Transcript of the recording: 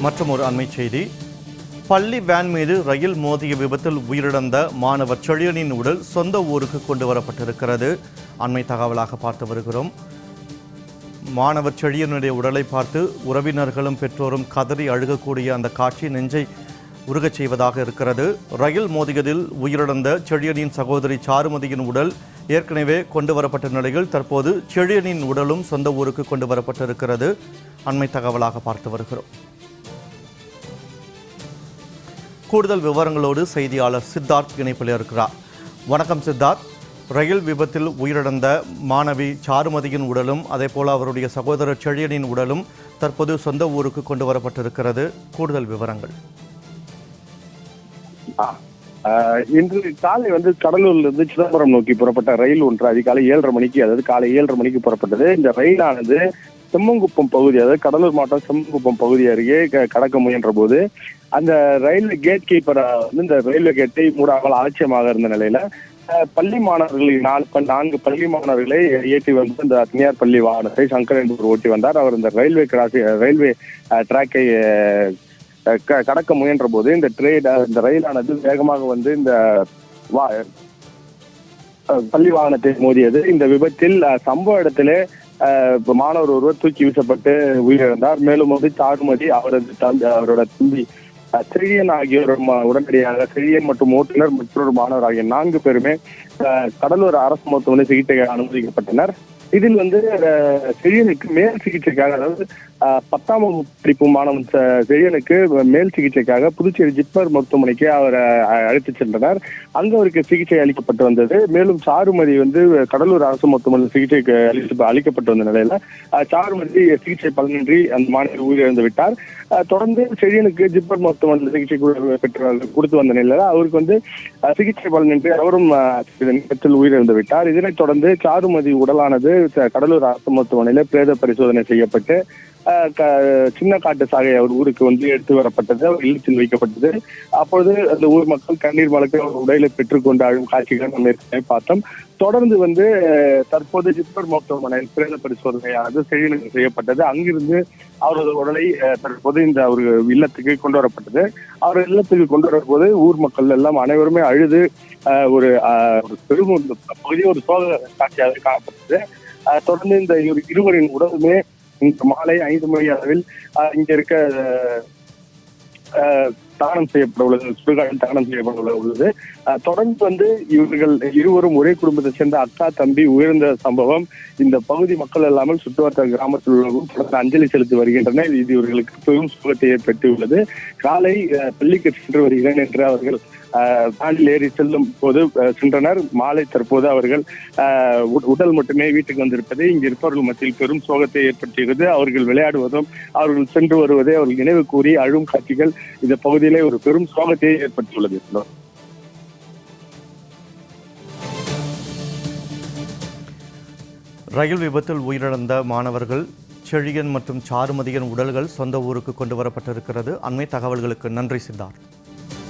மற்றும் ஒரு அண்மை செய்தி. பள்ளி வேன் மீது ரயில் மோதிய விபத்தில் உயிரிழந்த மாணவர் செழியனின் உடல் சொந்த ஊருக்கு கொண்டு வரப்பட்டிருக்கிறது. அண்மை தகவலாக பார்த்து வருகிறோம். மாணவர் செழியனுடைய உடலை பார்த்து உறவினர்களும் பெற்றோரும் கதறி அழுகக்கூடிய அந்த காட்சி நெஞ்சை உருகச் செய்வதாக இருக்கிறது. ரயில் மோதியதில் உயிரிழந்த செழியனின் சகோதரி சாருமதியின் உடல் ஏற்கனவே கொண்டு வரப்பட்ட நிலையில் தற்போது செழியனின் உடலும் சொந்த ஊருக்கு கொண்டு வரப்பட்டிருக்கிறது. அண்மை தகவலாக பார்த்து வருகிறோம். கூடுதல் விவரங்களோடு செய்தியாளர் சித்தார்த் இணைப்பில் இருக்கிறார். வணக்கம் சித்தார்த். ரயில் விபத்தில் உயிரிழந்த மாணவி சாருமதியின் உடலும் அதேபோல அவருடைய சகோதரர் செழியனின் உடலும் தற்போது சொந்த ஊருக்கு கொண்டு வரப்பட்டிருக்கிறது. கூடுதல் விவரங்கள். இன்று காலை கடலூர்ல இருந்து சிதம்பரம் நோக்கி புறப்பட்ட ரயில் ஒன்று அதிகாலை 7:30 மணிக்கு, அதாவது காலை 7:30 மணிக்கு புறப்பட்டது. இந்த ரயிலானது செம்மங்குப்பம் பகுதி, அதாவது கடலூர் மாவட்டம் செம்மங்குப்பம் பகுதி அருகே கடக்க முயன்ற போது அந்த ரயில்வே கேட் கீப்பர் இந்த ரயில்வே கேட்டை மூடாமல் அலட்சியமாக இருந்த நிலையில பள்ளி மாணவர்களின் 4 பள்ளி மாணவர்களை ஏற்றி வந்து இந்த தனியார் பள்ளி வாகனத்தை சங்கர் என்பவர் ஓட்டி வந்தார். அவர் இந்த ரயில்வே டிராக்கை கடக்க முயன்ற போது இந்த ரயிலானது வேகமாக இந்த பள்ளி வாகனத்தை மோதியது. இந்த விபத்தில் சம்பவ இடத்திலே மாணவர் ஒருவர் தூக்கி வீசப்பட்டு உயிரிழந்தார். மேலும் சாருமதி, அவரோட தம்பி செழியன் ஆகியோர் உடனடியாக செழியன் மற்றும் ஓட்டுநர் மற்றொரு மாணவர் ஆகிய 4 பேருமே கடலூர் அரசு மருத்துவமனை சிகிச்சைக்கு அனுமதிக்கப்பட்டனர். இதில் செழியனுக்கு மேல் சிகிச்சைக்காக, அதாவது 10ஆம் வகுப்பு படிப்பு மாணவன் செழியனுக்கு மேல் சிகிச்சைக்காக புதுச்சேரி ஜிப்மர் மருத்துவமனைக்கு அவர் அழைத்து சென்றனர். அங்கு அவருக்கு சிகிச்சை அளிக்கப்பட்டு வந்தது. மேலும் சாருமதி கடலூர் அரசு மருத்துவமனை சிகிச்சைக்கு அளிக்கப்பட்டு வந்த நிலையில சாருமதி சிகிச்சை பலனின்றி அந்த மாணவர் உயிரிழந்து விட்டார். தொடர்ந்து செழியனுக்கு ஜிப்மர் மருத்துவமனை சிகிச்சை கொடுத்து வந்த நிலையில அவருக்கு சிகிச்சை பலனின்றி அவரும் உயிரிழந்து விட்டார். இதனைத் தொடர்ந்து சாருமதி உடலானது கடலூர் அரசு மருத்துவமனையில பிரேத பரிசோதனை செய்யப்பட்டு சின்ன காட்டு சாகை அவர் ஊருக்கு எடுத்து வரப்பட்டது. அவர் இல்லத்தில் வைக்கப்பட்டது. அப்பொழுது அந்த ஊர் மக்கள் கண்ணீர் மலக்கு அவர் உடலை பெற்றுக்கொண்டு அழும் காட்சிகளை நம்ம ஏற்கனவே பார்த்தோம். தொடர்ந்து தற்போது ஜிப்மர் மருத்துவமனையில் பிரேத பரிசோதனையானது செழியனுக்கு செய்யப்பட்டது. அங்கிருந்து அவரது உடலை தற்போது இந்த ஒரு இல்லத்துக்கு கொண்டு வரப்பட்டது. அவர் இல்லத்துக்கு கொண்டு வரும்போது ஊர் மக்கள் எல்லாம் அனைவருமே அழுது ஒரு பெரும் பகுதி ஒரு சோக காட்சியாக காணப்பட்டது. தொடர்ந்து இந்த இருவரின் உடலுமே இன்று மாலை 5 மணி அளவில் இங்க இருக்க தானம் செய்யப்பட உள்ளது, சுடுகாட்டில் தானம் செய்யப்பட உள்ளது. தொடர்ந்து இவர்கள் இருவரும் ஒரே குடும்பத்தை சேர்ந்த அக்கா தம்பி உயர்ந்த சம்பவம் இந்த பகுதி மக்கள் இல்லாமல் சுற்றுவட்டார கிராமத்தில் உள்ளவர்களும் தொடர்ந்து அஞ்சலி செலுத்தி வருகின்றனர். இது இவர்களுக்கு பெரும் சுகத்தை ஏற்படுத்தியுள்ளது. காலை பள்ளிக்கு சென்று வருகிறேன் என்று அவர்கள் வேனில் ஏறி செல்லும் போது சென்றனர். மாலை தற்போது அவர்கள் உடல் மட்டுமே வீட்டுக்கு வந்திருப்பது இங்கு இருப்பவர்கள் மத்தியில் பெரும் சோகத்தை ஏற்படுத்துகிறது. அவர்கள் விளையாடுவதும் அவர்கள் சென்று வருவதை அவர்கள் நினைவு கூறி அழும் காட்சிகள் இந்த பகுதியிலே ஒரு பெரும் சோகத்தை ஏற்படுத்தியுள்ளது. ரயில் விபத்தில் உயிரிழந்த மாணவர்கள் செழியன் மற்றும் சாருமதியின் உடல்கள் சொந்த ஊருக்கு கொண்டு வரப்பட்டிருக்கிறது. அண்மை தகவல்களுக்கு நன்றி சித்தார்த்.